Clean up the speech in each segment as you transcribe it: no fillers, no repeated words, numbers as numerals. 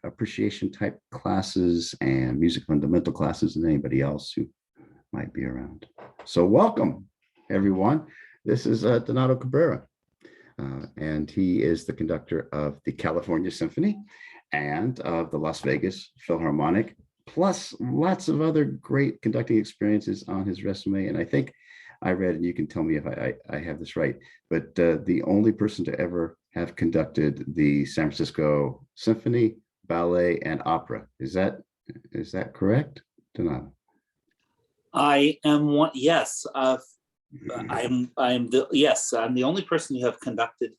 appreciation type classes and music fundamental classes, and anybody else who might be around. So welcome, everyone. This is Donato Cabrera, and he is the conductor of the California Symphony and of the Las Vegas Philharmonic, plus lots of other great conducting experiences on his resume. And I think I read, and you can tell me if I have this right, but the only person to ever have conducted the San Francisco Symphony, Ballet, and Opera. Is that correct, Donato? I am one. Yes, I'm the only person who have conducted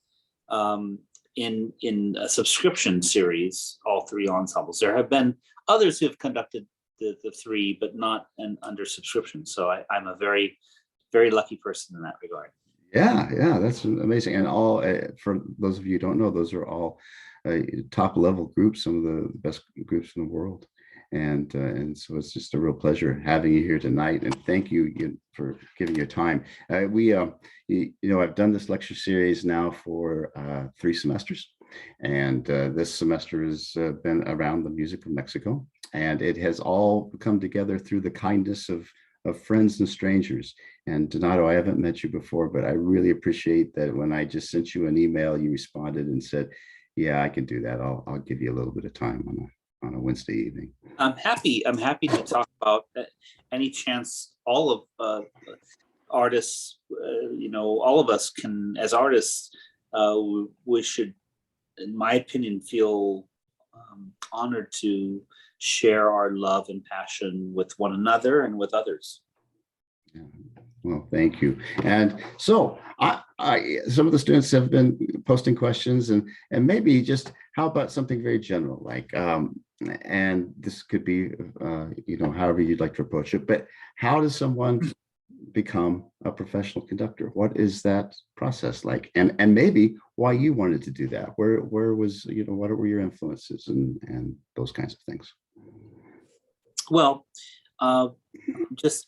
in a subscription series all three ensembles. There have been others who have conducted the three, but not under subscription. So I'm a very, very lucky person in that regard. Yeah, that's amazing. And all for those of you who don't know, those are all top level groups, some of the best groups in the world. And so it's just a real pleasure having you here tonight. And thank you for giving your time. I've done this lecture series now for 3 semesters. And this semester has been around the music of Mexico. And it has all come together through the kindness of friends and strangers. And Donato, I haven't met you before, but I really appreciate that when I just sent you an email, you responded and said, yeah, I can do that. I'll give you a little bit of time on a Wednesday evening. I'm happy to talk about any chance all of artists, all of us can, as artists, we should, in my opinion, feel honored to share our love and passion with one another and with others. Yeah. Well, thank you. And so some of the students have been posting questions, and maybe just how about something very general, like, and this could be, however you'd like to approach it, but how does someone become a professional conductor? What is that process like? And maybe why you wanted to do that? Where was, what were your influences and those kinds of things? Well, just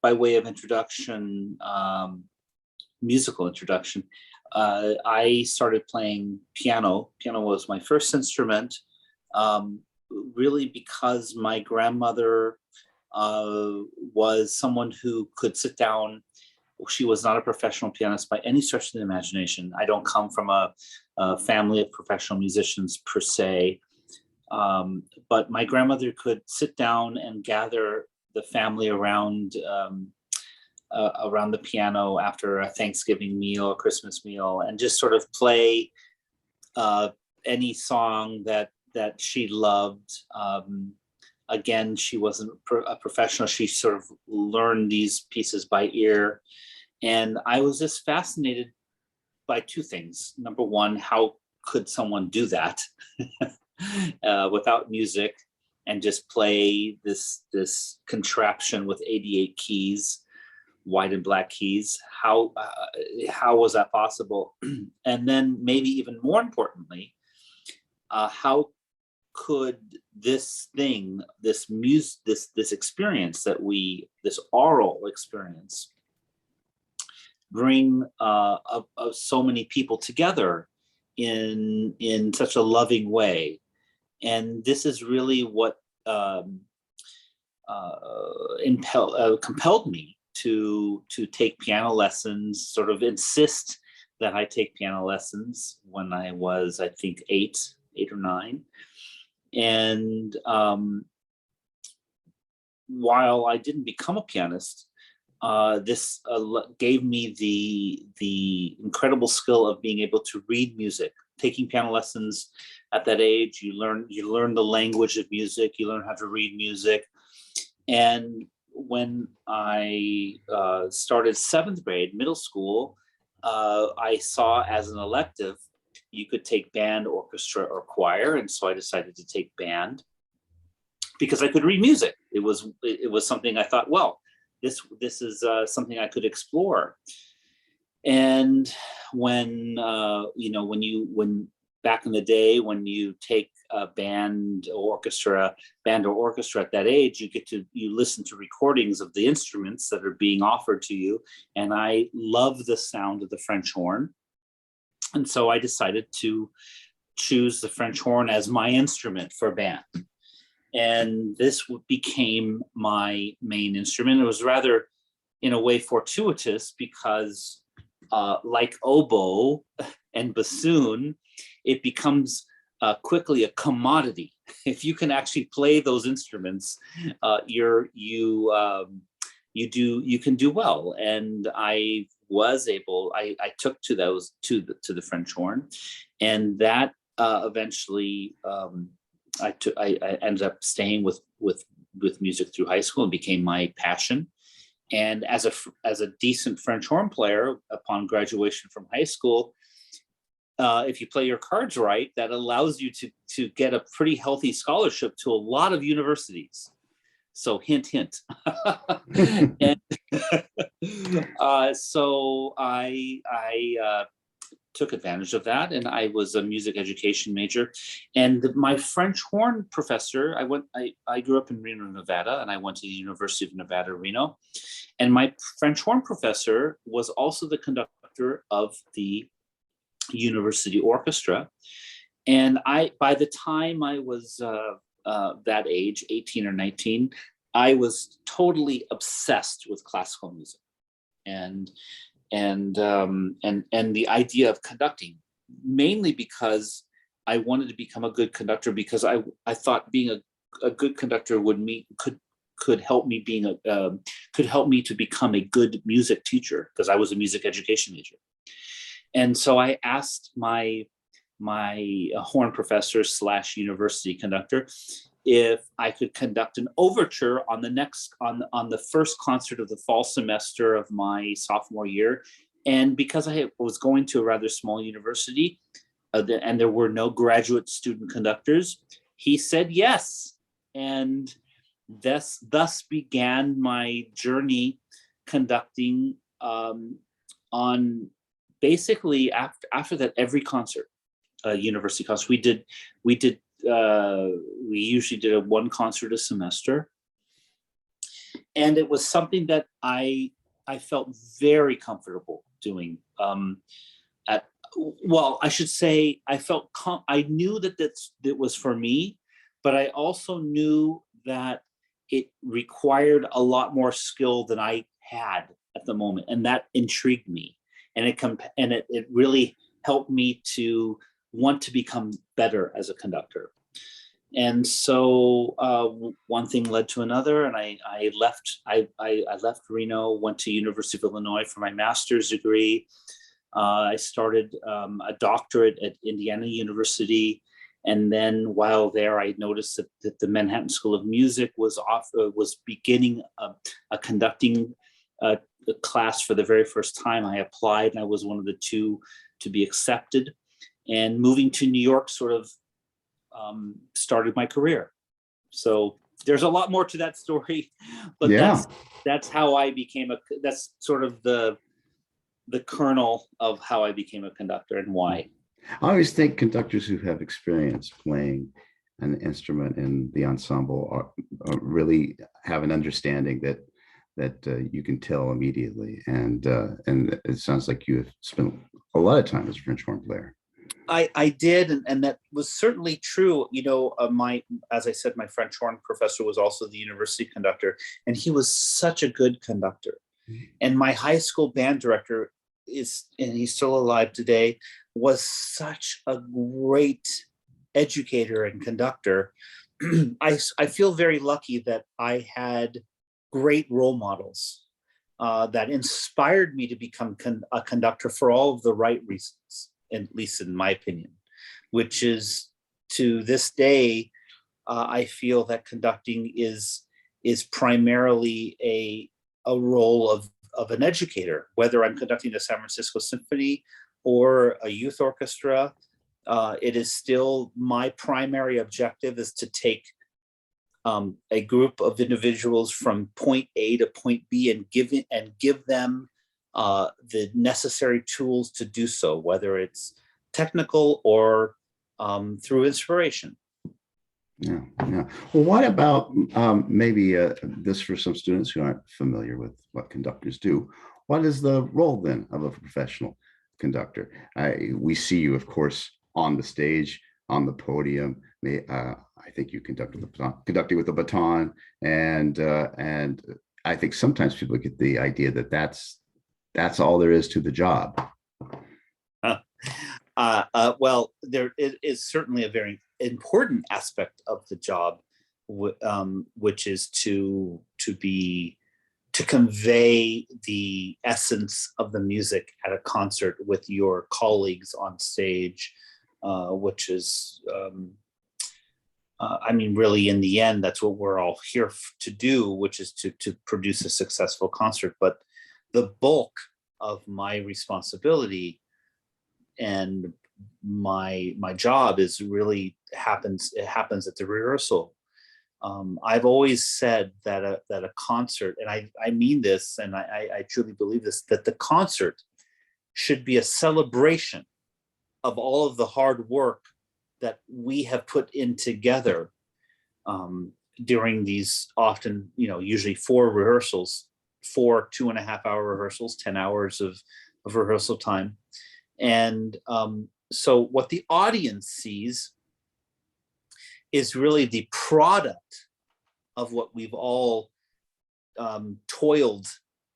by way of introduction, musical introduction, I started playing piano. Piano was my first instrument, really because my grandmother was someone who could sit down. She was not a professional pianist by any stretch of the imagination. I don't come from a family of professional musicians per se, but my grandmother could sit down and gather the family around the piano after a Thanksgiving meal, a Christmas meal, and just sort of play any song that she loved. Again, she wasn't a professional. She sort of learned these pieces by ear. And I was just fascinated by two things. Number one, how could someone do that without music and just play this contraption with 88 keys, white and black keys? How was that possible? And then maybe even more importantly, how could this experience this oral experience bring so many people together in such a loving way? And this is really what compelled me to take piano lessons, sort of insist that I take piano lessons when I was, I think, 8 or 9. And while I didn't become a pianist, this gave me the incredible skill of being able to read music. Taking piano lessons at that age, you learn the language of music, you learn how to read music. And when I started 7th grade, middle school, I saw as an elective you could take band, orchestra, or choir, and so I decided to take band because I could read music. It was something I thought, well, this is something I could explore. And when back in the day, when you take a band or orchestra at that age, you listen to recordings of the instruments that are being offered to you. And I love the sound of the French horn. And so I decided to choose the French horn as my instrument for band. And this became my main instrument. It was rather, in a way, fortuitous because, like oboe and bassoon, it becomes quickly a commodity. If you can actually play those instruments, you can do well. And I took to the French horn, and that eventually I ended up staying with music through high school and became my passion. And as a decent French horn player, upon graduation from high school, if you play your cards right, that allows you to get a pretty healthy scholarship to a lot of universities. So hint, hint. And so I took advantage of that, and I was a music education major. And my French horn professor, I grew up in Reno, Nevada, and I went to the University of Nevada, Reno. And my French horn professor was also the conductor of the university orchestra. And by the time I was that age, 18 or 19, I was totally obsessed with classical music and the idea of conducting, mainly because I wanted to become a good conductor, because I thought being a good conductor could help me to become a good music teacher, because I was a music education major. And so I asked my horn professor / university conductor if I could conduct an overture on the first concert of the fall semester of my sophomore year. And because I was going to a rather small university, and there were no graduate student conductors, he said yes. And thus began my journey conducting on basically after that, every concert, university concert. We usually did one concert a semester. And it was something that I felt very comfortable doing. I should say I knew that it was for me, but I also knew that it required a lot more skill than I had at the moment, and that intrigued me. And it really helped me to want to become better as a conductor. And so one thing led to another, and I left Reno, went to University of Illinois for my master's degree. I started a doctorate at Indiana University, and then while there, I noticed that the Manhattan School of Music was beginning a conducting class for the very first time. I applied, and I was one of the two to be accepted. And moving to New York sort of started my career. So there's a lot more to that story, but Yeah. that's how I became that's sort of the kernel of how I became a conductor and why. I always think conductors who have experience playing an instrument in the ensemble are really have an understanding that you can tell immediately. And it sounds like you have spent a lot of time as a French horn player. I did, and that was certainly true. As I said, my French horn professor was also the university conductor, and he was such a good conductor. And my high school band director and he's still alive today, was such a great educator and conductor. I feel very lucky that I had great role models that inspired me to become a conductor for all of the right reasons, at least in my opinion, which is, to this day, I feel that conducting is primarily a role of an educator, whether I'm conducting the San Francisco Symphony or a youth orchestra. It is still my primary objective is to take a group of individuals from point A to point B and give them the necessary tools to do so, whether it's technical or through inspiration. Yeah. Well, what about maybe this for some students who aren't familiar with what conductors do? What is the role then of a professional conductor? We see you, of course, on the stage, on the podium. I think you conducting with a baton, and I think sometimes people get the idea that that's all there is to the job. Well, there is certainly a very important aspect of the job, which is to convey the essence of the music at a concert with your colleagues on stage, which is, I mean, really, in the end, that's what we're all here to do, which is to produce a successful concert. But the bulk of my responsibility and my job is really happens at the rehearsal. I've always said that a concert, and I mean this, and I truly believe this, that the concert should be a celebration of all of the hard work that we have put in together during these often, usually 4 rehearsals, 4 2.5-hour rehearsals, 10 hours of rehearsal time. And so what the audience sees is really the product of what we've all toiled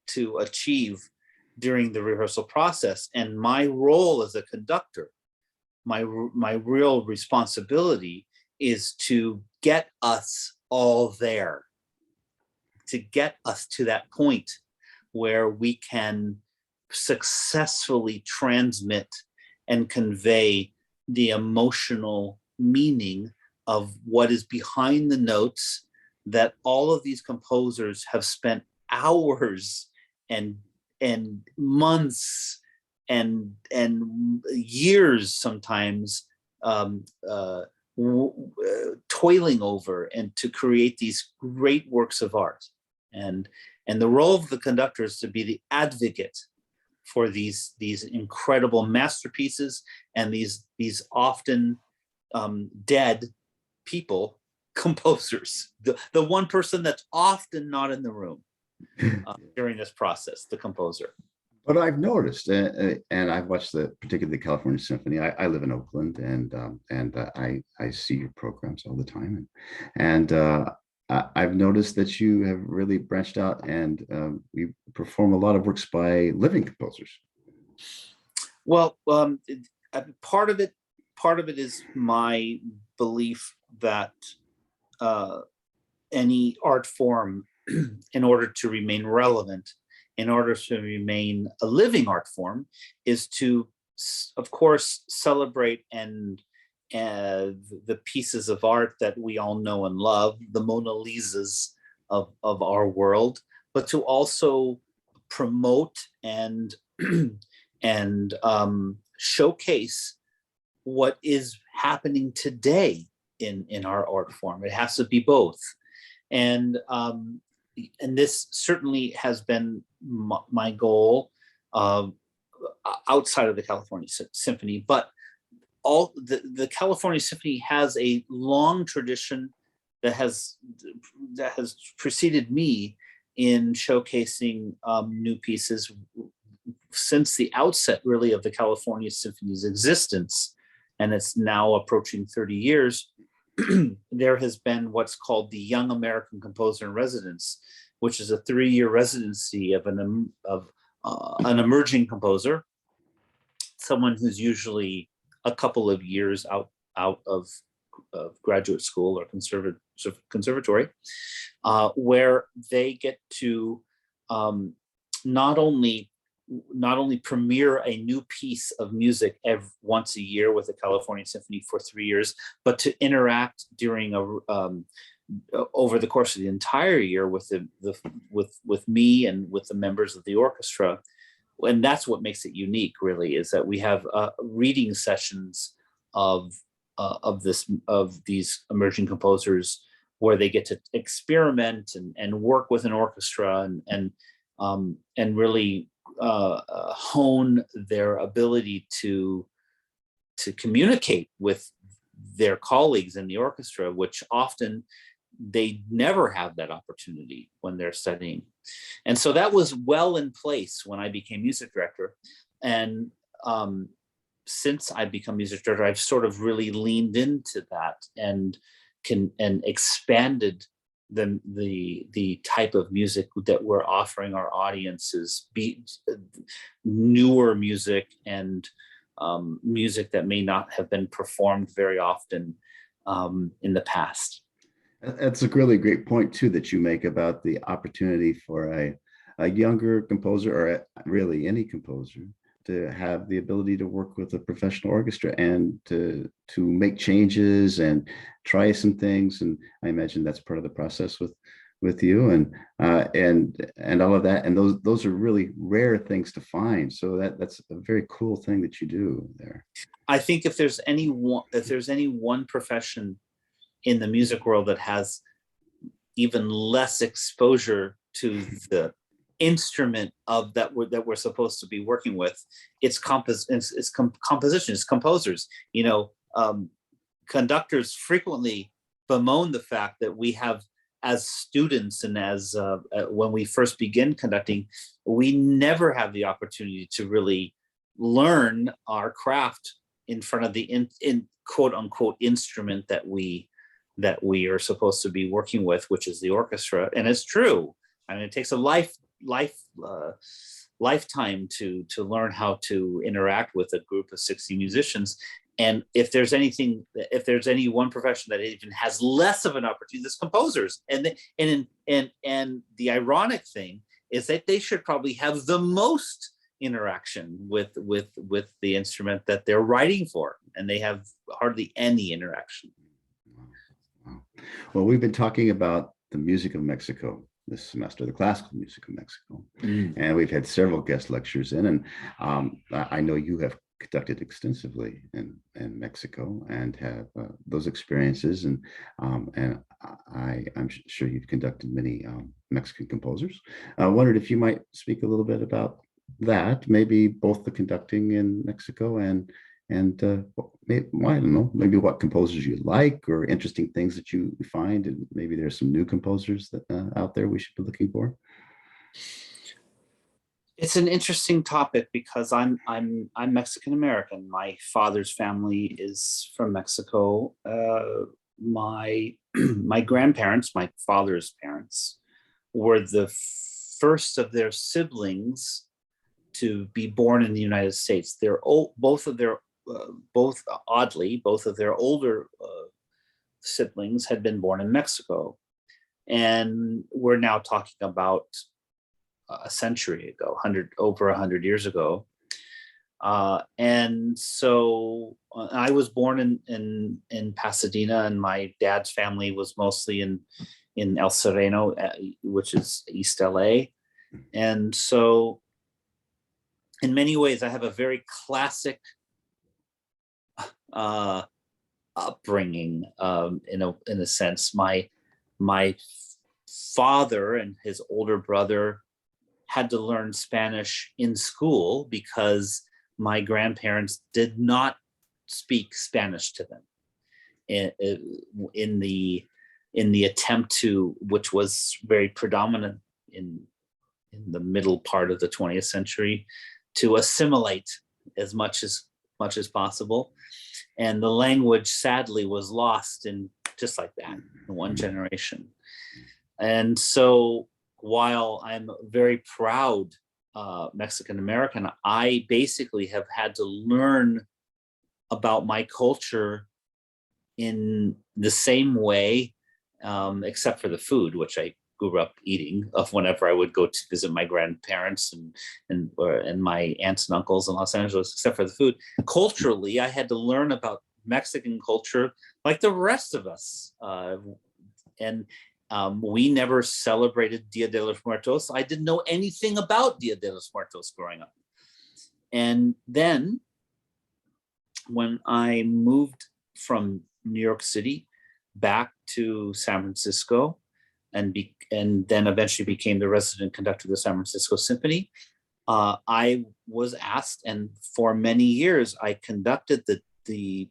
to achieve during the rehearsal process. And my role as a conductor, my real responsibility is to get us all there, to get us to that point where we can successfully transmit and convey the emotional meaning of what is behind the notes that all of these composers have spent hours and months and years sometimes toiling over, and to create these great works of art. And the role of the conductor is to be the advocate for these incredible masterpieces and these often dead people, composers, the one person that's often not in the room during this process, the composer. But I've noticed, and I've watched particularly the California Symphony. I live in Oakland, and I see your programs all the time, and I've noticed that you have really branched out, and you perform a lot of works by living composers. Well, part of it is my belief that any art form, in order to remain relevant, in order to remain a living art form, is to, of course, celebrate and the pieces of art that we all know and love, the Mona Lisas of our world, but to also promote and showcase what is happening today in our art form. It has to be both. And this certainly has been my goal outside of the California Symphony. But all the California Symphony has a long tradition that has preceded me in showcasing new pieces since the outset, really, of the California Symphony's existence, and it's now approaching 30 years. There has been what's called the Young American Composer in Residence, which is a 3-year residency of an emerging composer, someone who's usually a couple of years out of graduate school or conservatory, where they get to not only premiere a new piece of music once a year with the California Symphony for 3 years, but to interact during over the course of the entire year with me and with the members of the orchestra. And that's what makes it unique, really, is that we have reading sessions of these emerging composers where they get to experiment and work with an orchestra and really hone their ability to communicate with their colleagues in the orchestra, which often they never have that opportunity when they're studying. And so that was well in place when I became music director. And since I've become music director, I've sort of really leaned into that and expanded the type of music that we're offering our audiences, be newer music and music that may not have been performed very often in the past. That's a really great point too that you make about the opportunity for a younger composer, or really any composer, to have the ability to work with a professional orchestra and to make changes and try some things. And I imagine that's part of the process with you and all of that. And those are really rare things to find. So that's a very cool thing that you do there. I think if there's any one profession in the music world that has even less exposure to the instrument of that we're supposed to be working with, it's composition, it's composers. You know, conductors frequently bemoan the fact that we have, as students and as when we first begin conducting, we never have the opportunity to really learn our craft in front of the in quote unquote instrument that we are supposed to be working with, which is the orchestra. And it's true. I mean, it takes a lifetime to learn how to interact with a group of 60 musicians. And if there's any one profession that even has less of an opportunity, it's composers. And the ironic thing is that they should probably have the most interaction with the instrument that they're writing for, and they have hardly any interaction. Well, we've been talking about the music of Mexico this semester, the classical music of Mexico, and we've had several guest lectures in, and I know you have conducted extensively in Mexico and have those experiences, and I'm sure you've conducted many Mexican composers. I wondered if you might speak a little bit about that, maybe both the conducting in Mexico and maybe, I don't know, maybe what composers you like or interesting things that you find, and maybe there's some new composers that out there we should be looking for. It's an interesting topic because I'm Mexican American. My father's family is from Mexico. My grandparents, my father's parents, were the first of their siblings to be born in the United States. Both of their older siblings had been born in Mexico, and we're now talking about a century ago, over 100 years ago. And so I was born in Pasadena, and my dad's family was mostly in El Sereno, which is East LA. And so in many ways, I have a very classic upbringing, in a sense. My father and his older brother had to learn Spanish in school because my grandparents did not speak Spanish to them in the attempt to, which was very predominant in the middle part of the 20th century, to assimilate as much as possible. And the language sadly was lost in just like that in one generation. And so while I'm very proud Mexican American, I basically have had to learn about my culture in the same way, except for the food, which I grew up eating of whenever I would go to visit my grandparents and my aunts and uncles in Los Angeles, except for the food. Culturally, I had to learn about Mexican culture like the rest of us. We never celebrated Dia de los Muertos. I didn't know anything about Dia de los Muertos growing up. And then when I moved from New York City back to San Francisco, and then eventually became the resident conductor of the San Francisco Symphony, I was asked, and for many years I conducted the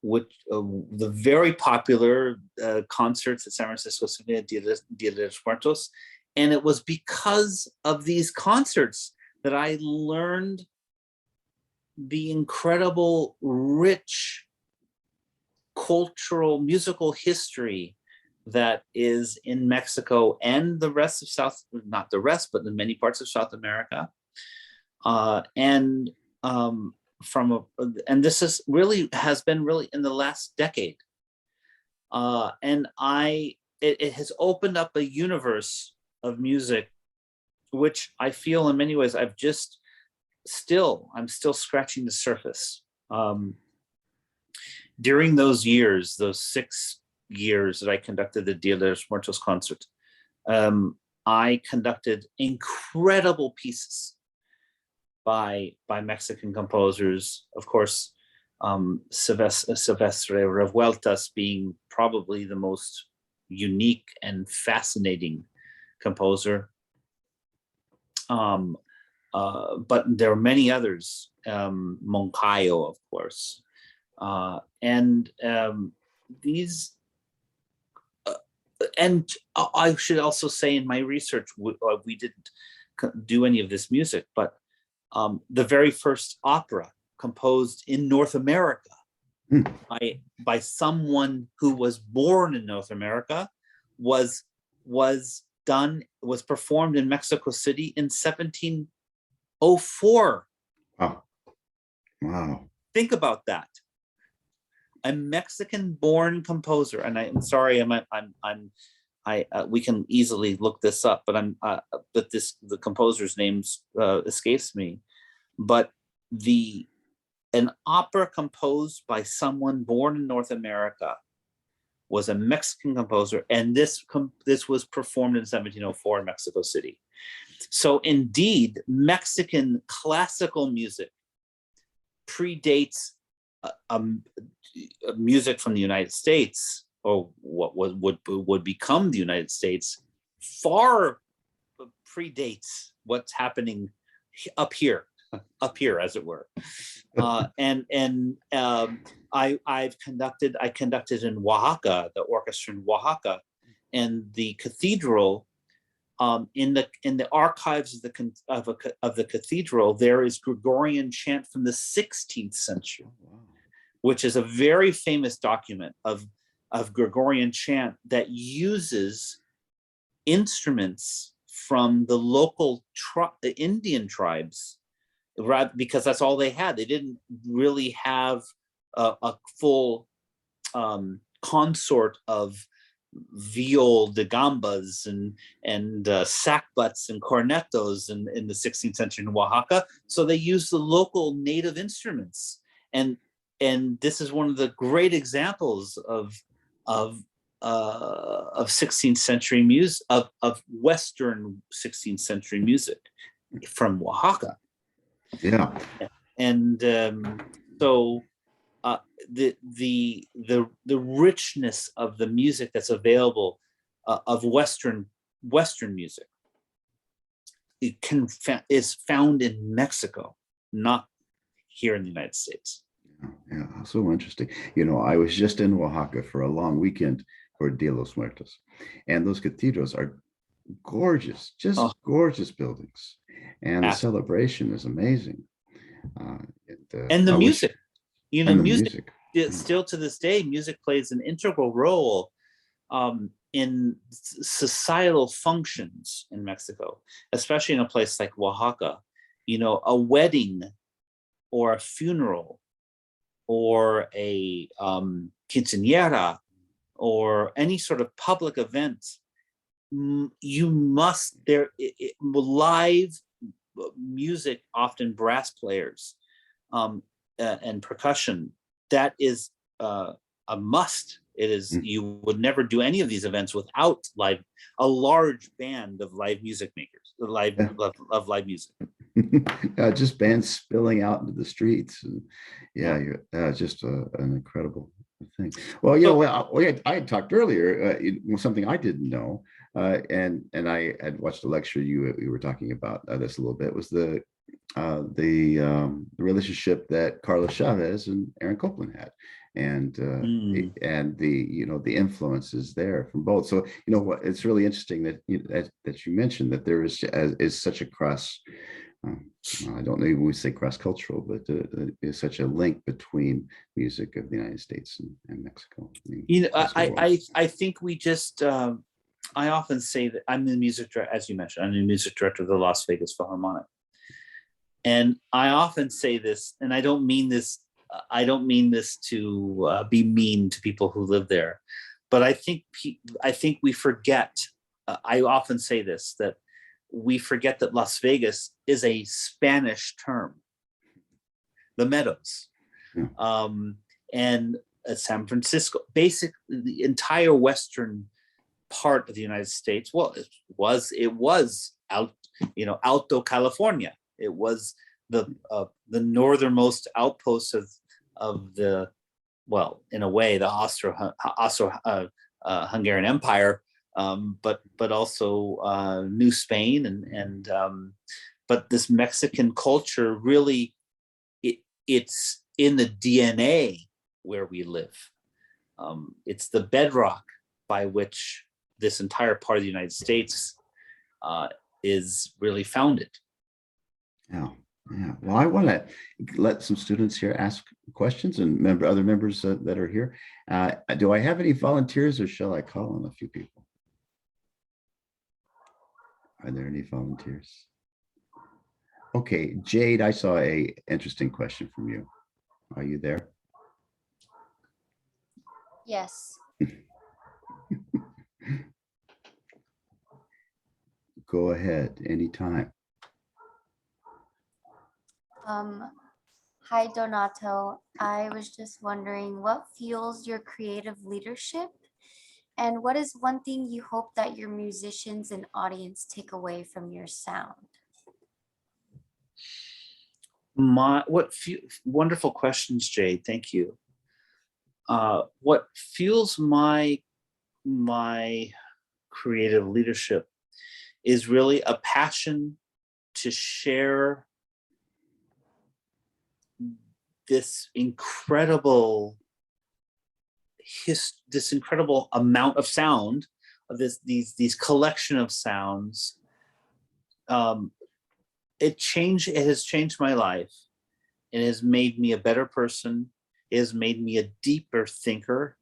very popular concerts at San Francisco Symphony, Dia de los Muertos. And it was because of these concerts that I learned the incredible, rich cultural, musical history that is in Mexico and the rest of not the rest, but in many parts of South America. And this has been really in the last decade. And it has opened up a universe of music, which I feel in many ways I'm still scratching the surface. During those 6 years that I conducted the Dia de los Muertos concert, I conducted incredible pieces by Mexican composers. Of course, Silvestre Revueltas being probably the most unique and fascinating composer. But there are many others, Moncayo, of course. And I should also say in my research, we didn't do any of this music, but the very first opera composed in North America by someone who was born in North America was performed in Mexico City in 1704. Wow. Think about that. A Mexican-born composer, and I'm sorry, we can easily look this up, but the composer's name escapes me. But an opera composed by someone born in North America was a Mexican composer, and this was performed in 1704 in Mexico City. So indeed, Mexican classical music predates music from the United States, or what would become the United States, far predates what's happening up here, as it were. I conducted in Oaxaca, the orchestra in Oaxaca, and the cathedral. In the archives of the cathedral, there is Gregorian chant from the 16th century, which is a very famous document of Gregorian chant that uses instruments from the local Indian tribes, because that's all they had. They didn't really have a full consort of viol de gambas and sackbuts and cornetos in the 16th century in Oaxaca. So they used the local native instruments, and this is one of the great examples of 16th century music, of Western 16th century music from Oaxaca. Yeah. And so the richness of the music that's available of Western music, is found in Mexico, not here in the United States. Yeah, so interesting. I was just in Oaxaca for a long weekend for Dia de los Muertos, and those cathedrals are gorgeous, just gorgeous buildings, and the celebration is amazing. And the music, music. Still to this day, music plays an integral role in societal functions in Mexico, especially in a place like Oaxaca. A wedding or a funeral or a quinceañera or any sort of public event, live music, often brass players and percussion, that is a must. It is. You would never do any of these events without a large band of live music makers, of live music. Just bands spilling out into the streets. Just an incredible thing. Well, I had talked earlier, something I didn't know, and I had watched a lecture you were talking about this a little bit, was the relationship that Carlos Chavez and Aaron Copland had, and the influences there from both. So it's really interesting that you mentioned that there is such a cross I don't know if we say cross-cultural, but is such a link between music of the United States and Mexico. I mean, You know, across the world. I think we just, I often say that I'm the music director, as you mentioned, I'm the music director of the Las Vegas Philharmonic. And I often say this, and I don't mean this to be mean to people who live there, but I think we forget. I often say this, that we forget that Las Vegas is a Spanish term, the Meadows, Yeah. and San Francisco, basically the entire western part of the United States. Well, it was Alto California. It was the northernmost outpost of the, well, in a way, the Hungarian Empire, but also New Spain, and but this Mexican culture really, it's in the DNA where we live. It's the bedrock by which this entire part of the United States is really founded. Yeah. Yeah. Well, I want to let some students here ask questions, and other members that are here. Do I have any volunteers, or shall I call on a few people? Are there any volunteers? Okay, Jade, I saw a interesting question from you. Are you there? Yes. Go ahead, anytime. Hi, Donato. I was just wondering what fuels your creative leadership, and what is one thing you hope that your musicians and audience take away from your sound? Wonderful questions, Jade. Thank you. What fuels my creative leadership is really a passion to share this incredible amount of sound, of these collection of sounds. It has changed my life. It has made me a better person. It has made me a deeper thinker.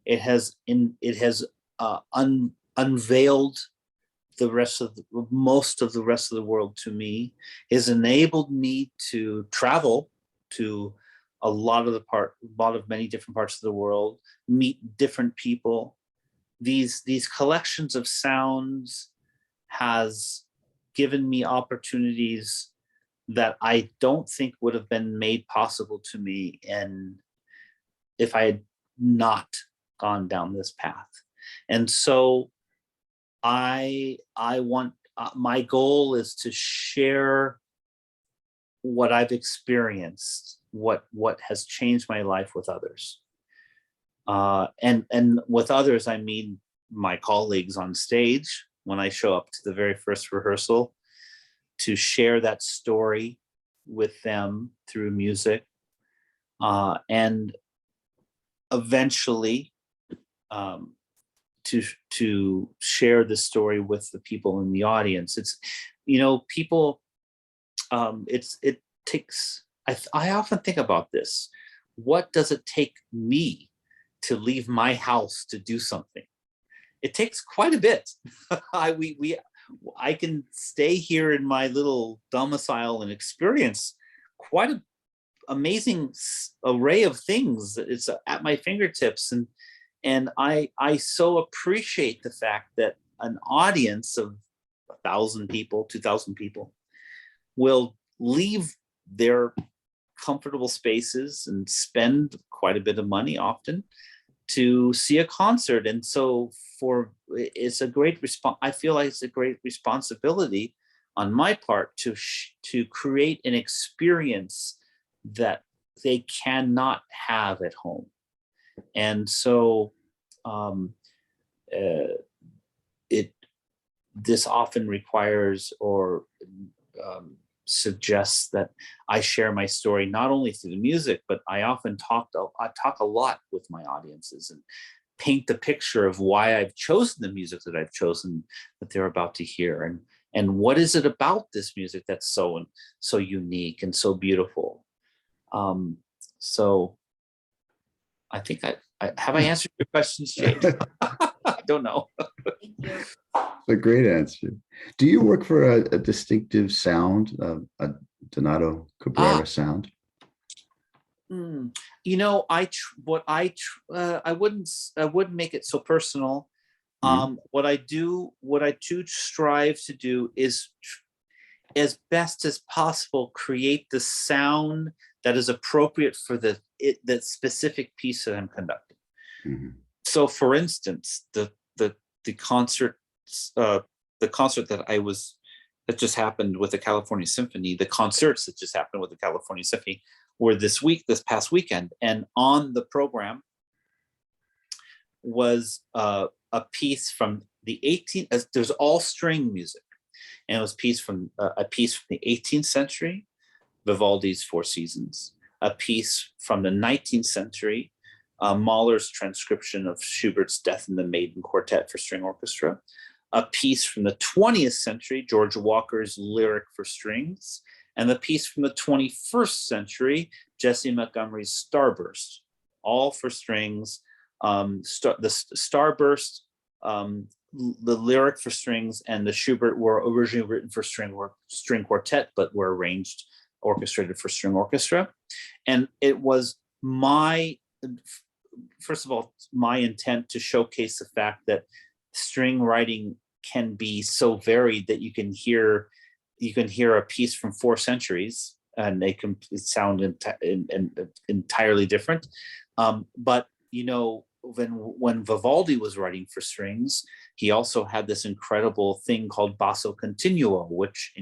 It has unveiled most of the rest of the world to me. It has enabled me to travel to many different parts of the world, meet different people. These collections of sounds has given me opportunities that I don't think would have been made possible to me, and if I had not gone down this path. And so I want, my goal is to share what I've experienced, what has changed my life with others. And with others, I mean my colleagues on stage when I show up to the very first rehearsal, to share that story with them through music, and eventually to share the story with the people in the audience. It's, people, it takes, I often think about this. What does it take me to leave my house to do something? It takes quite a bit. I can stay here in my little domicile and experience quite an amazing array of things. It's at my fingertips, and I so appreciate the fact that an audience of 1,000 people, 2,000 people will leave their comfortable spaces and spend quite a bit of money often to see a concert. And so it's a great response. I feel like it's a great responsibility on my part to create an experience that they cannot have at home. And so this often requires or suggests that I share my story not only through the music, but I talk a lot with my audiences and paint the picture of why I've chosen the music that I've chosen that they're about to hear. and what is it about this music that's so unique and so beautiful. So I think I have I answered your questions, Jade? I don't know. Thank you. A great answer. Do you work for a distinctive sound, a Donato Cabrera sound? You know, I wouldn't make it so personal. What I do strive to do is, as best as possible, create the sound that is appropriate for the specific piece that I'm conducting. So, for instance, the concert that just happened with the California Symphony, the concerts that just happened with the California Symphony were this past weekend, and on the program was a piece from the 18th. There's all string music, and it was a piece from the 18th century, Vivaldi's Four Seasons, a piece from the 19th century, Mahler's transcription of Schubert's Death in the Maiden Quartet for string orchestra, a piece from the 20th century, George Walker's Lyric for Strings, and the piece from the 21st century, Jessie Montgomery's Starburst, all for strings. The Starburst, the Lyric for Strings, and the Schubert were originally written for string quartet, but were orchestrated for string orchestra. And it was first of all, my intent to showcase the fact that string writing can be so varied that you can hear a piece from 4 centuries and they can sound entirely different. But you know, when Vivaldi was writing for strings, he also had this incredible thing called basso continuo, which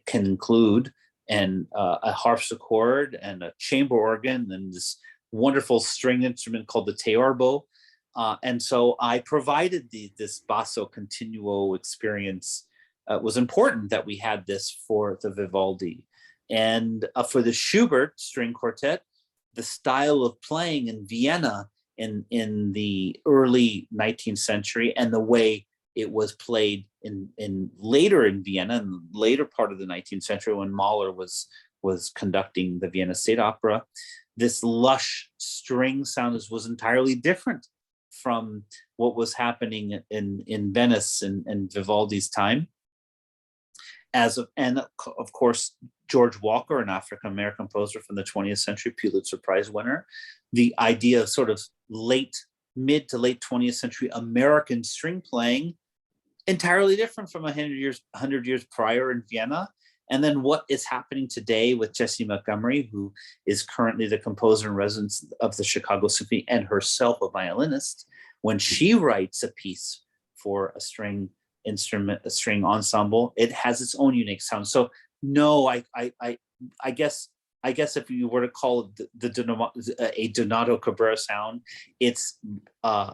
can include a harpsichord and a chamber organ and this wonderful string instrument called the teorbo. And so I provided this basso continuo experience. It was important that we had this for the Vivaldi. And for the Schubert string quartet, the style of playing in Vienna in the early 19th century and the way it was played later in Vienna, in the later part of the 19th century when Mahler was conducting the Vienna State Opera, this lush string sound was entirely different from what was happening in Venice in Vivaldi's time. And of course, George Walker, an African-American composer from the 20th century, Pulitzer Prize winner, the idea of sort of mid to late 20th century American string playing, entirely different from 100 years prior in Vienna. And then what is happening today with Jessie Montgomery, who is currently the composer in residence of the Chicago Symphony and herself a violinist, when she writes a piece for a string instrument, a string ensemble, it has its own unique sound. So no, I guess if you were to call it a Donato Cabrera sound, it's an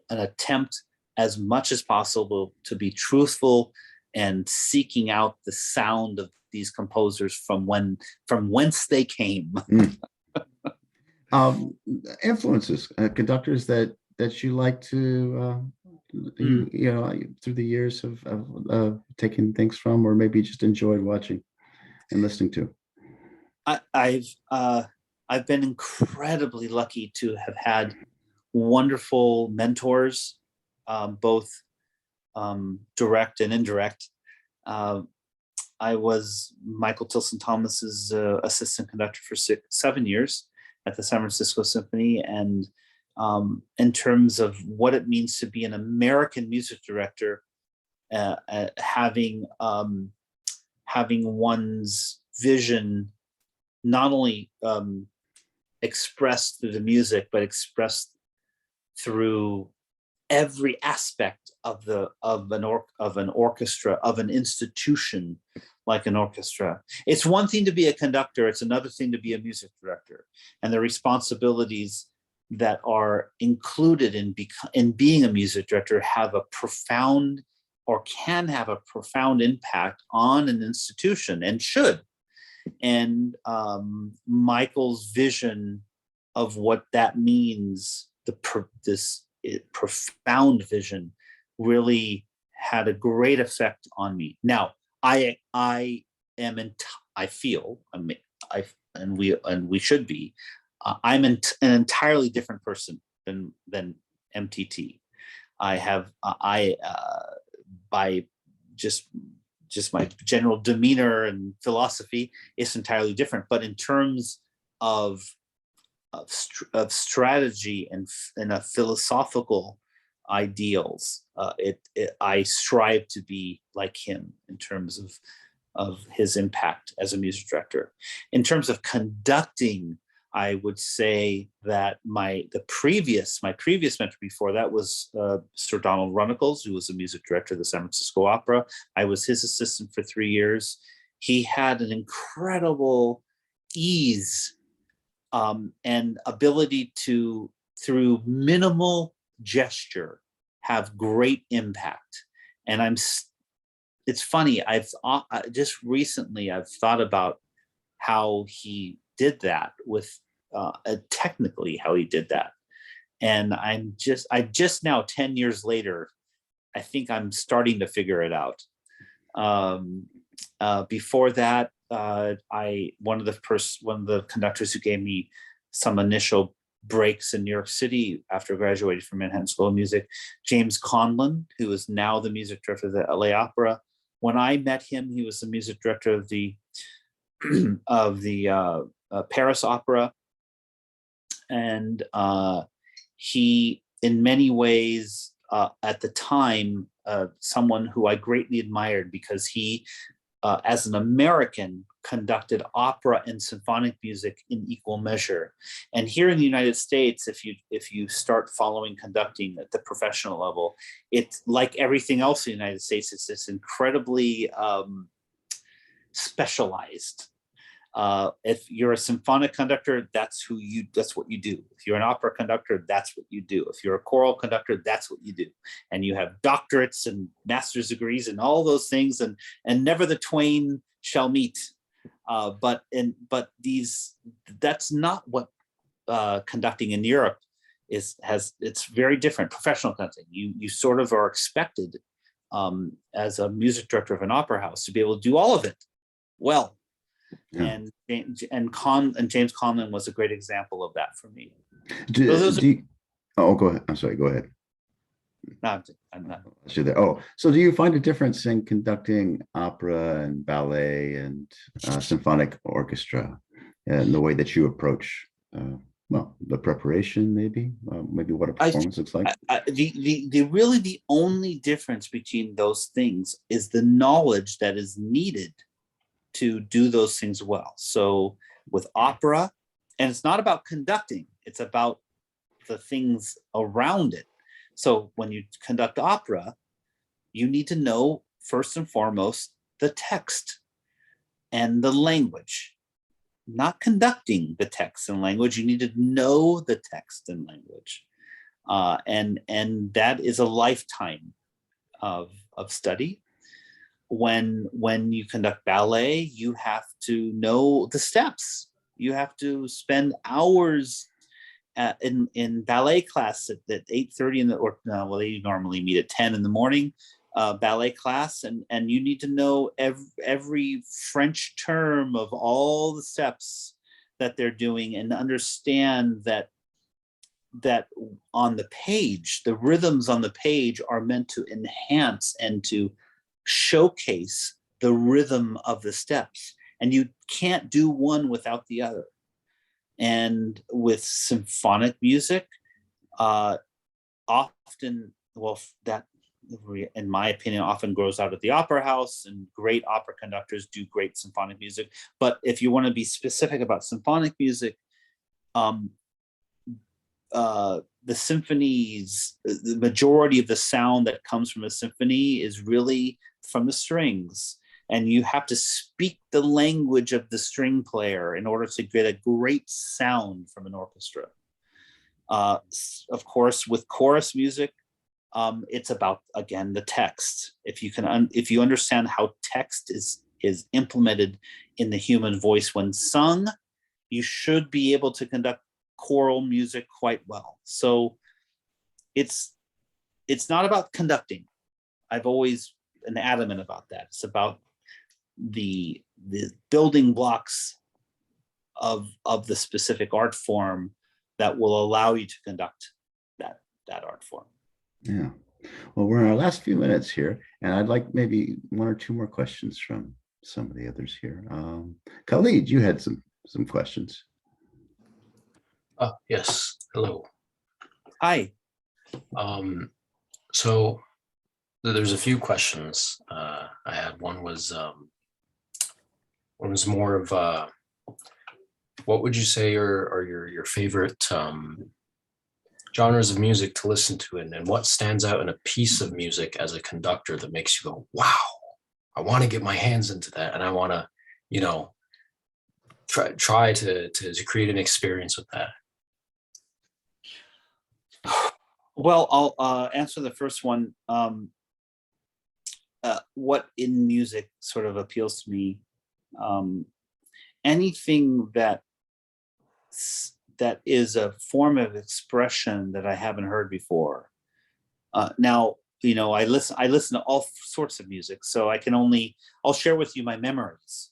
attempt as much as possible to be truthful and seeking out the sound of these composers from whence they came. Influences, conductors that you like to you know through the years of taking things from, or maybe just enjoyed watching and listening to. I've been incredibly lucky to have had wonderful mentors, both direct and indirect. I was Michael Tilson Thomas's assistant conductor for 7 years at the San Francisco Symphony, and in terms of what it means to be an American music director, having one's vision not only expressed through the music, but expressed through every aspect of an orchestra, of an institution like an orchestra. It's one thing to be a conductor, it's another thing to be a music director, and the responsibilities that are included in being a music director have a profound, or can have a profound impact on an institution, and should. And Michael's vision of what that means, this profound vision, really had a great effect on me. Now, I feel, and we should be, I'm an entirely different person than MTT. By just my general demeanor and philosophy, it's entirely different. But in terms of strategy and philosophical ideals, I strive to be like him in terms of his impact as a music director. In terms of conducting, I would say that my previous mentor before that was Sir Donald Runnicles, who was the music director of the San Francisco Opera. I was his assistant for 3 years. He had an incredible ease and ability to, through minimal gesture, have great impact. And it's funny, just recently I've thought about how he did that with technically how he did that. And I just now, 10 years later, I think I'm starting to figure it out. Before that, one of the conductors who gave me some initial breaks in New York City after graduating from Manhattan School of Music, James Conlon, who is now the music director of the LA Opera. When I met him, he was the music director of the Paris Opera, and he, in many ways, at the time, someone who I greatly admired, because he, as an American, conducted opera and symphonic music in equal measure. And here in the United States, if you start following conducting at the professional level, it's like everything else in the United States. It's this incredibly specialized. If you're a symphonic conductor, that's what you do. If you're an opera conductor, that's what you do. If you're a choral conductor, that's what you do. And you have doctorates and master's degrees and all those things, and never the twain shall meet. But that's not what conducting in Europe has. It's very different. Professional conducting, you sort of are expected as a music director of an opera house to be able to do all of it well. Yeah. And James Conlon was a great example of that for me. Go ahead. I'm sorry. Go ahead. No, I'm not. So do you find a difference in conducting opera and ballet and symphonic orchestra and the way that you approach, the preparation, maybe what a performance looks like? The only difference between those things is the knowledge that is needed to do those things well. So with opera, and it's not about conducting, it's about the things around it. So when you conduct opera, you need to know, first and foremost, the text and the language. Not conducting the text and language, you need to know the text and language. And that is a lifetime of study. When you conduct ballet, you have to know the steps. You have to spend hours in ballet class at 8:30 they normally meet at 10 in the morning, ballet class, and you need to know every French term of all the steps that they're doing, and understand that on the page, the rhythms on the page are meant to enhance and to showcase the rhythm of the steps, and you can't do one without the other. And with symphonic music, often, that, in my opinion, often grows out of the opera house, and great opera conductors do great symphonic music. But if you want to be specific about symphonic music, the symphonies, the majority of the sound that comes from a symphony is really from the strings, and you have to speak the language of the string player in order to get a great sound from an orchestra. Of course, with chorus music, it's about, again, the text. If you understand how text is implemented in the human voice when sung, you should be able to conduct choral music quite well. So it's not about conducting. I've always been adamant about that. It's about the building blocks of the specific art form that will allow you to conduct that art form. Yeah. Well, we're in our last few minutes here, and I'd like maybe one or two more questions from some of the others here. Khalid, you had some questions. Yes. Hello. Hi. So there's a few questions. I had one was more of what would you say are your favorite genres of music to listen to, and what stands out in a piece of music as a conductor that makes you go, wow, I want to get my hands into that, and I want to, you know, try to create an experience with that. Well, I'll answer the first one. What in music sort of appeals to me? Anything that is a form of expression that I haven't heard before. Now, you know, I listen to all sorts of music, so I'll share with you my memories.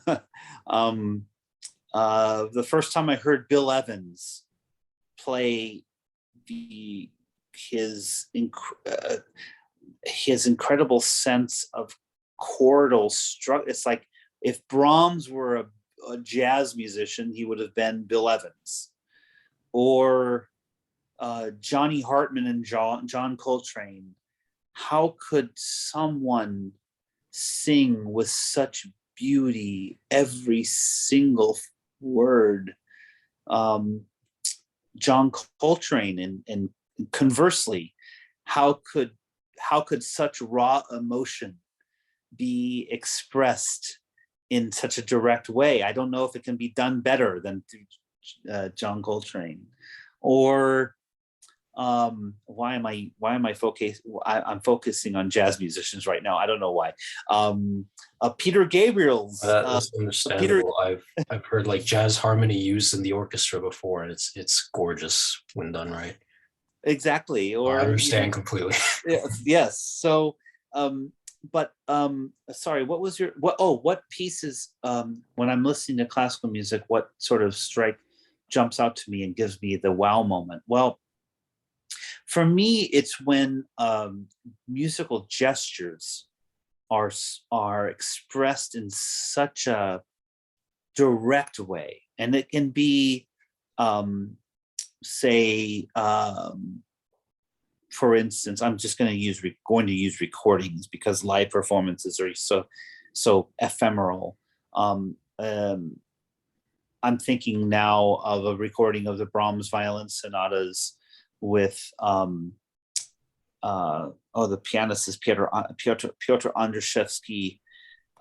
The first time I heard Bill Evans play his incredible sense of chordal structure. It's like if Brahms were a jazz musician, he would have been Bill Evans, or Johnny Hartman and John Coltrane. How could someone sing with such beauty every single word? John Coltrane, and conversely, how could such raw emotion be expressed in such a direct way? I don't know if it can be done better than through John Coltrane. Or why am I focusing? I'm focusing on jazz musicians right now. I don't know why. Peter Gabriel's. That's understandable. I've heard like jazz harmony used in the orchestra before, and it's gorgeous when done right. Exactly. Or I understand completely. Yes. So, sorry, what was what pieces, when I'm listening to classical music, what sort of jumps out to me and gives me the wow moment? Well, for me, it's when musical gestures are expressed in such a direct way, and it can be, say, for instance, I'm just going to use recordings because live performances are so ephemeral. I'm thinking now of a recording of the Brahms violin sonatas with the pianist is Piotr Andrzejewski,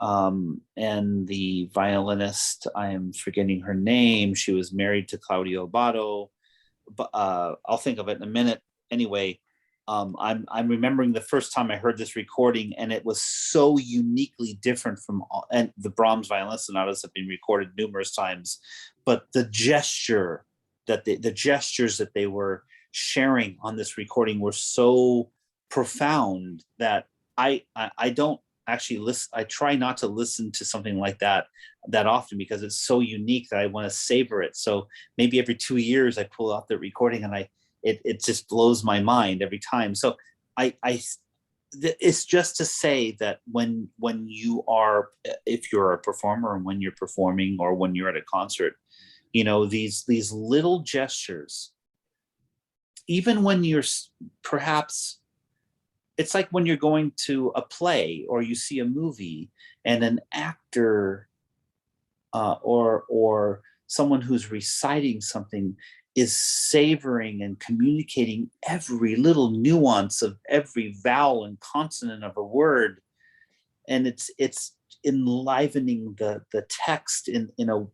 and the violinist, I am forgetting her name. She was married to Claudio Abbado, but I'll think of it in a minute. Anyway, I'm remembering the first time I heard this recording, and it was so uniquely different from and the Brahms violin sonatas have been recorded numerous times, but the gestures that they were sharing on this recording were so profound that I don't actually listen. I try not to listen to something like that often, because it's so unique that I want to savor it. So maybe every 2 years I pull out the recording, and it just blows my mind every time. So it's just to say that when you are, if you're a performer, and when you're performing, or when you're at a concert, you know, these little gestures, even when you're perhaps, it's like when you're going to a play or you see a movie, and an actor or someone who's reciting something is savoring and communicating every little nuance of every vowel and consonant of a word, and it's enlivening the text in a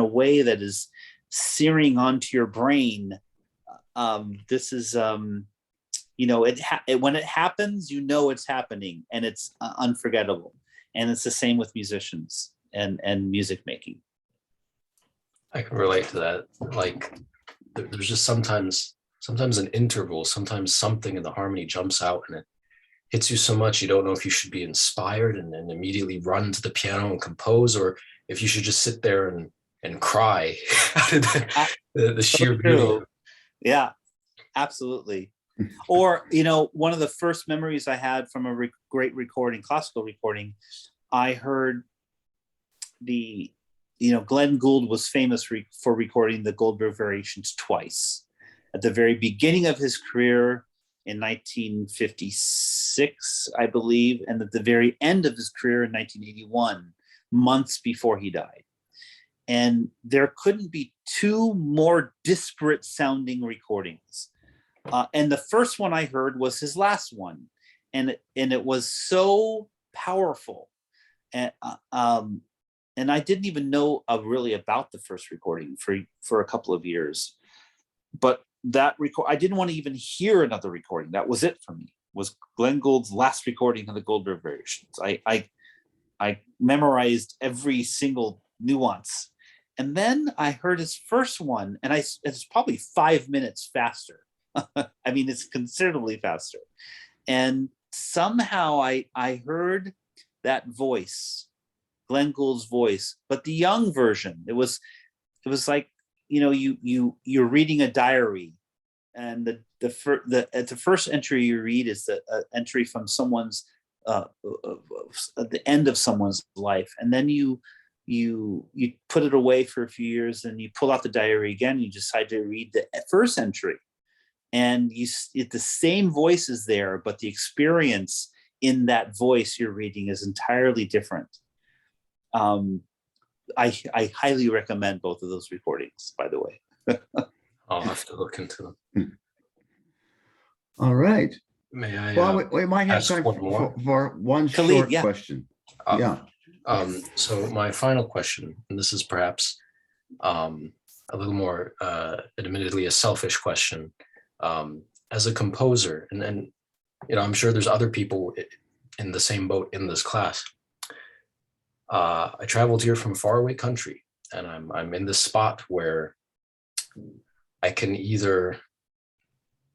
way that is searing onto your brain. This is you know, when it happens, you know it's happening, and it's unforgettable. And it's the same with musicians and music making. I can relate to that. Like, there's just sometimes an interval, sometimes something in the harmony jumps out, and hits you so much you don't know if you should be inspired and immediately run to the piano and compose, or if you should just sit there and cry out of the So sheer beauty. true. Yeah, absolutely. Or, one of the first memories I had from a great recording, classical recording, I heard Glenn Gould was famous for recording the Goldberg Variations twice. At the very beginning of his career in 1956, I believe, and at the very end of his career in 1981, months before he died. And there couldn't be two more disparate sounding recordings. And the first one I heard was his last one. And it was so powerful. And I didn't even know really about the first recording for a couple of years. But I didn't want to even hear another recording. That was it for me, was Glenn Gould's last recording of the Goldberg Variations. I memorized every single nuance. And then I heard his first one, and it's probably 5 minutes faster. I mean, it's considerably faster. And somehow I heard that voice, Glenn Gould's voice, but the young version. It was like, you're reading a diary, and the first entry you read is the entry from someone's at the end of someone's life, and then you put it away for a few years, and you pull out the diary again. You decide to read the first entry, and the same voice is there, but the experience in that voice you're reading is entirely different. I highly recommend both of those recordings, by the way. I'll have to look into them. All right. May I Well, we might have ask time one more? for one Khalid, short yeah. question. Yeah. So my final question, and this is perhaps a little more, admittedly, a selfish question. As a composer, and I'm sure there's other people in the same boat in this class. I traveled here from a faraway country, and I'm in this spot where I can either,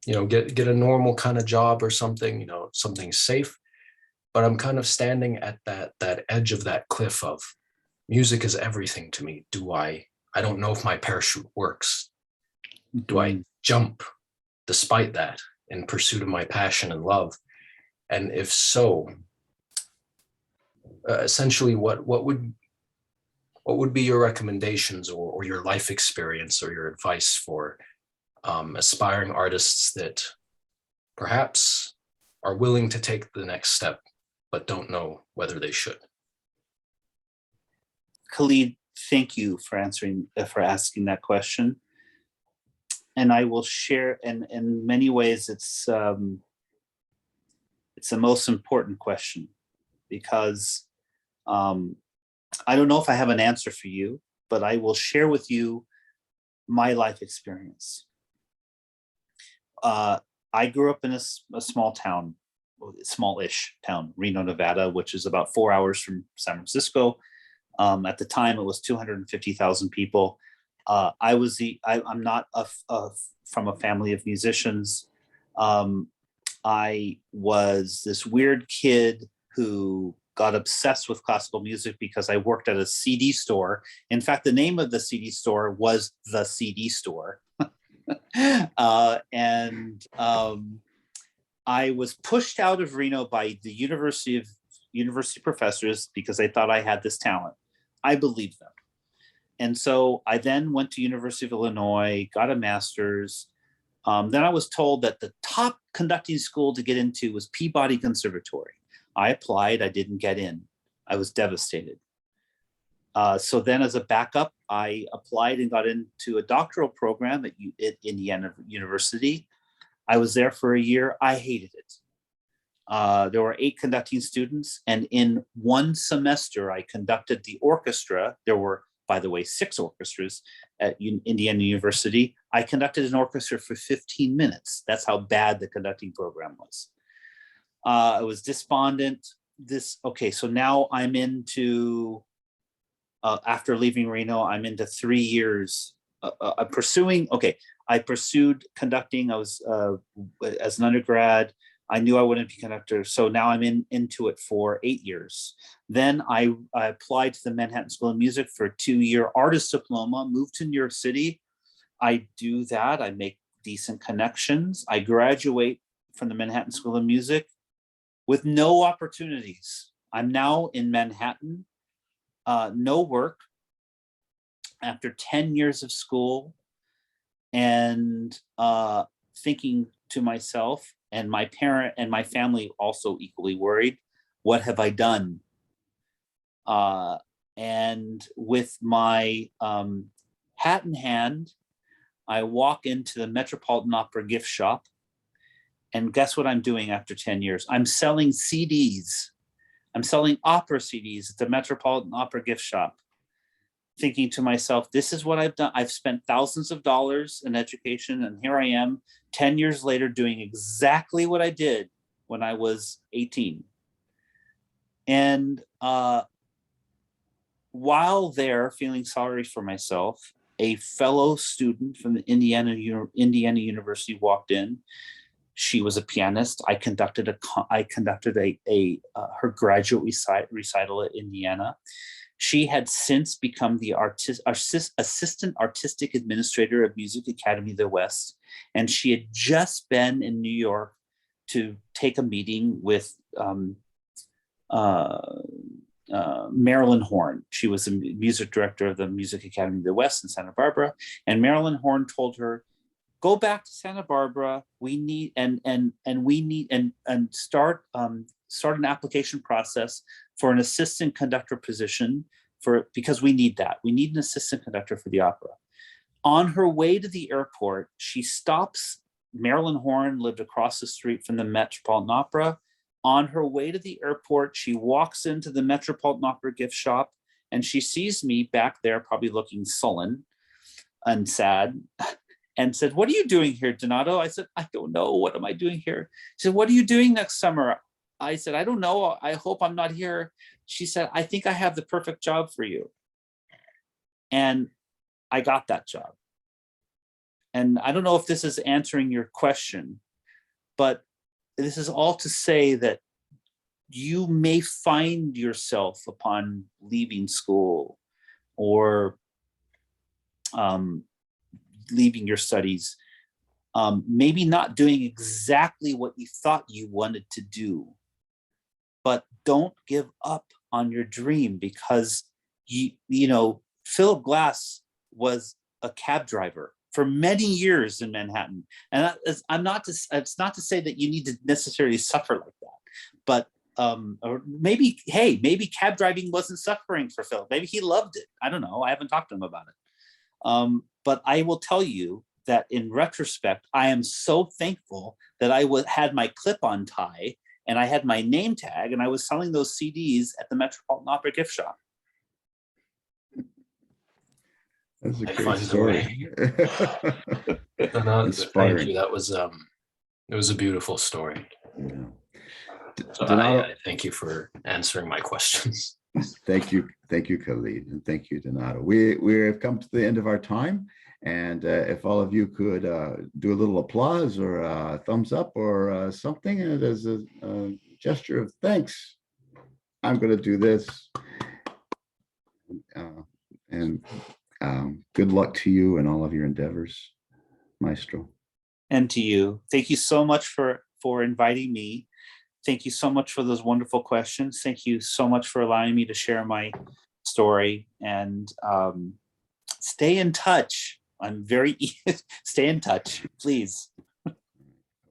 get a normal kind of job or something, something safe, but I'm kind of standing at that edge of that cliff of music is everything to me. I don't know if my parachute works. Do I jump despite that in pursuit of my passion and love? And if so, essentially what would be your recommendations or your life experience or your advice for aspiring artists that perhaps are willing to take the next step but don't know whether they should? Khalid, thank you for asking that question. And I will share, and in many ways, it's the most important question, because I don't know if I have an answer for you, but I will share with you my life experience. I grew up in a small town, smallish town, Reno, Nevada, which is about 4 hours from San Francisco. At the time, it was 250,000 people. I'm not from a family of musicians. I was this weird kid who got obsessed with classical music because I worked at a CD store. In fact, the name of the CD store was The CD Store. I was pushed out of Reno by the university professors because they thought I had this talent. I believed them. And so I then went to University of Illinois, got a master's. Then I was told that the top conducting school to get into was Peabody Conservatory. I applied, I didn't get in. I was devastated. So then as a backup, I applied and got into a doctoral program at Indiana University. I was there for a year. I hated it. There were 8 conducting students, and in one semester, I conducted the orchestra. There were, by the way, 6 orchestras at Indiana University. I conducted an orchestra for 15 minutes. That's how bad the conducting program was. I was despondent. So now I'm into, after leaving Reno, I'm into 3 years I pursued conducting. I was, as an undergrad, I knew I wouldn't be conductor. So now I'm into it for 8 years. Then I applied to the Manhattan School of Music for a 2-year artist diploma, moved to New York City. I do that. I make decent connections. I graduate from the Manhattan School of Music with no opportunities. I'm now in Manhattan, no work after 10 years of school, and thinking to myself, and my parent and my family also equally worried, what have I done? And with my hat in hand, I walk into the Metropolitan Opera gift shop, and guess what I'm doing after 10 years? I'm selling CDs. I'm selling opera CDs at the Metropolitan Opera gift shop, thinking to myself, this is what I've done. I've spent thousands of dollars in education, and here I am 10 years later doing exactly what I did when I was 18. And while there feeling sorry for myself, a fellow student from the Indiana University walked in. She was a pianist. I conducted her graduate recital at Indiana. She had since become the assistant artistic administrator of Music Academy of the West, and she had just been in New York to take a meeting with Marilyn Horne. She was the music director of the Music Academy of the West in Santa Barbara, and Marilyn Horne told her, "Go back to Santa Barbara. We need and start an application process for an assistant conductor position because we need that. We need an assistant conductor for the opera." On her way to the airport, she stops. Marilyn Horne lived across the street from the Metropolitan Opera. On her way to the airport, she walks into the Metropolitan Opera gift shop, and she sees me back there, probably looking sullen and sad, and said, "What are you doing here, Donato?" I said, "I don't know. What am I doing here?" She said, "What are you doing next summer?" I said, "I don't know. I hope I'm not here." She said, "I think I have the perfect job for you." And I got that job. And I don't know if this is answering your question, but this is all to say that you may find yourself upon leaving school or leaving your studies, maybe not doing exactly what you thought you wanted to do, but don't give up on your dream, because you know, Philip Glass was a cab driver for many years in Manhattan. And it's not to say that you need to necessarily suffer like that, but or maybe cab driving wasn't suffering for Philip. Maybe he loved it. I don't know. I haven't talked to him about it. But I will tell you that in retrospect, I am so thankful that I had my clip-on tie and I had my name tag, and I was selling those CDs at the Metropolitan Opera gift shop. That's a I great find story. Thank Inspiring. you. That was it was a beautiful story. Yeah. So Donato, I thank you for answering my questions. thank you, Khalid, and thank you, Donato. We have come to the end of our time, and if all of you could do a little applause or a thumbs up or something as a gesture of thanks, I'm going to do this. And good luck to you and all of your endeavors, Maestro. And to you, thank you so much for inviting me. Thank you so much for those wonderful questions. Thank you so much for allowing me to share my story, and stay in touch. Stay in touch, please.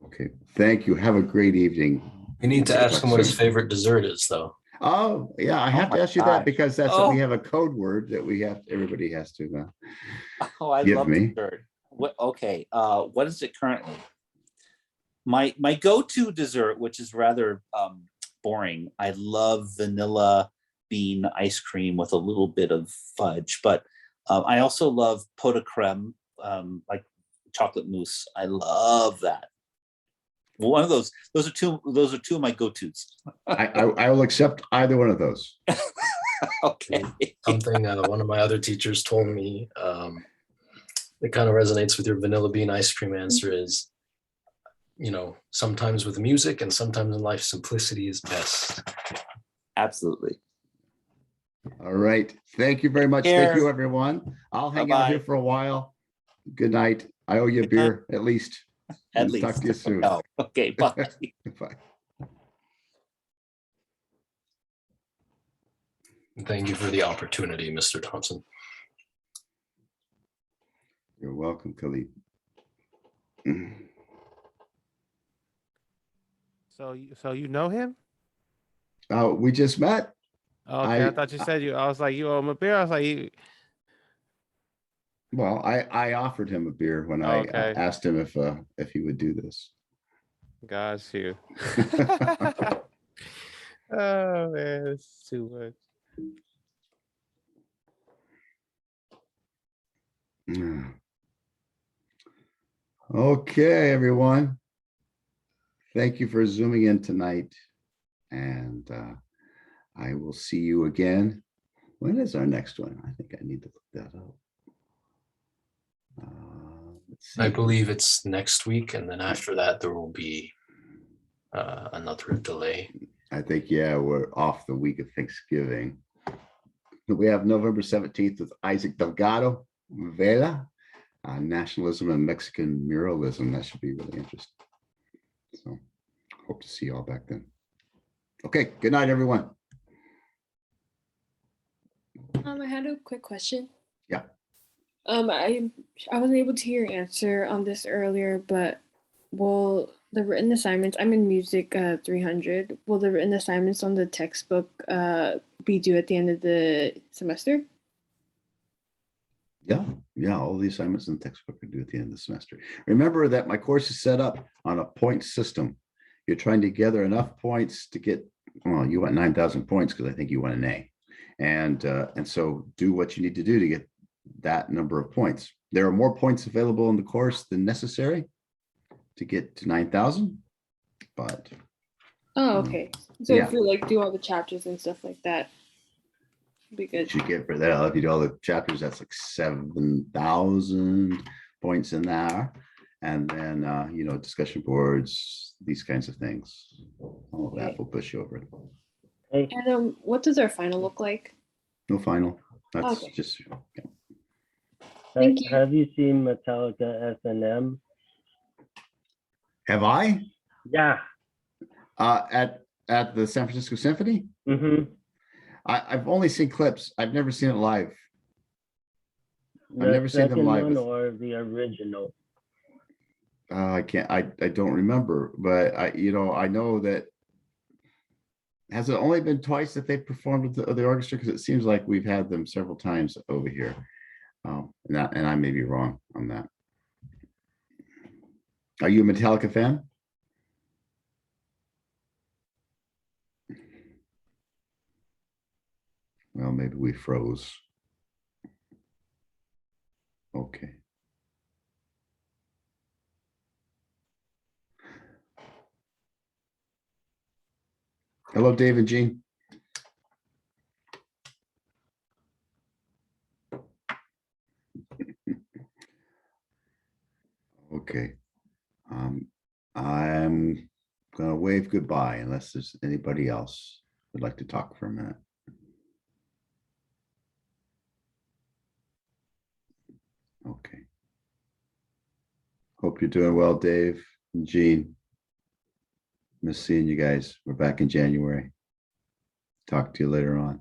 Okay, thank you. Have a great evening. We need to ask him what his favorite dessert is, though. Oh, yeah, I have to ask you that because that's we have a code word that everybody has to I give love me. dessert. Okay, what is it currently? My go-to dessert, which is rather boring. I love vanilla bean ice cream with a little bit of fudge, but I also love pot de creme, like chocolate mousse. I love that. One of those are two of my go-tos. I will accept either one of those. Okay. Something one of my other teachers told me that kind of resonates with your vanilla bean ice cream answer is, sometimes with music and sometimes in life, simplicity is best. Absolutely. All right. Thank you very much. care. Thank you, everyone. I'll hang out here Bye-bye. for a while. Good night. I owe you a Good night. beer, at least. At Talk least. to you soon. No. Okay, bye. Bye. Thank you for the opportunity, Mr. Thompson. You're welcome, Khalid. So you know him? Oh, we just met. Okay, I thought you said you. I was like, you owe him a beer. I was like, you. Well, I offered him a beer when I Okay. asked him if he would do this. Got you. Oh man, it's too much. Okay, everyone. Thank you for zooming in tonight. And I will see you again. When is our next one? I think I need to look that up. Let's see. I believe it's next week, and then after that there will be another delay. I think, yeah, we're off the week of Thanksgiving. We have November 17th with Isaac Delgado, Vela, Nationalism and Mexican Muralism. That should be really interesting. So hope to see you all back then. Okay, good night, everyone. I had a quick question. Yeah. I wasn't able to hear your answer on this earlier, but will the written assignments, I'm in music 300, will the written assignments on the textbook be due at the end of the semester? Yeah, all the assignments in the textbook are due at the end of the semester. Remember that my course is set up on a point system. You're trying to gather enough points to get, well, you want 9,000 points because I think you want an A. And so do what you need to do to get that number of points. There are more points available in the course than necessary to get to 9,000, but. Oh, okay. So yeah. if you like do all the chapters and stuff like that, it'd be good. You should get for that. If you do all the chapters, that's like 7,000 points in there. And then, discussion boards, these kinds of things. All of that will push you over. And what does our final look like? No final. That's Okay. just. Yeah. Thank you. Have you seen Metallica S&M? Have I? Yeah. At the San Francisco Symphony? Mm-hmm. I've only seen clips. I've never seen it live. The I've never seen them live. second one or the original? I can't. I don't remember, but I know that. Has it only been twice that they performed with the orchestra? Because it seems like we've had them several times over here. And I may be wrong on that. Are you a Metallica fan? Well, maybe we froze. Okay. Hello, Dave and Jean. Okay. I'm gonna wave goodbye unless there's anybody else who'd like to talk for a minute. Okay. Hope you're doing well, Dave and Jean. Miss seeing you guys. We're back in January. Talk to you later on.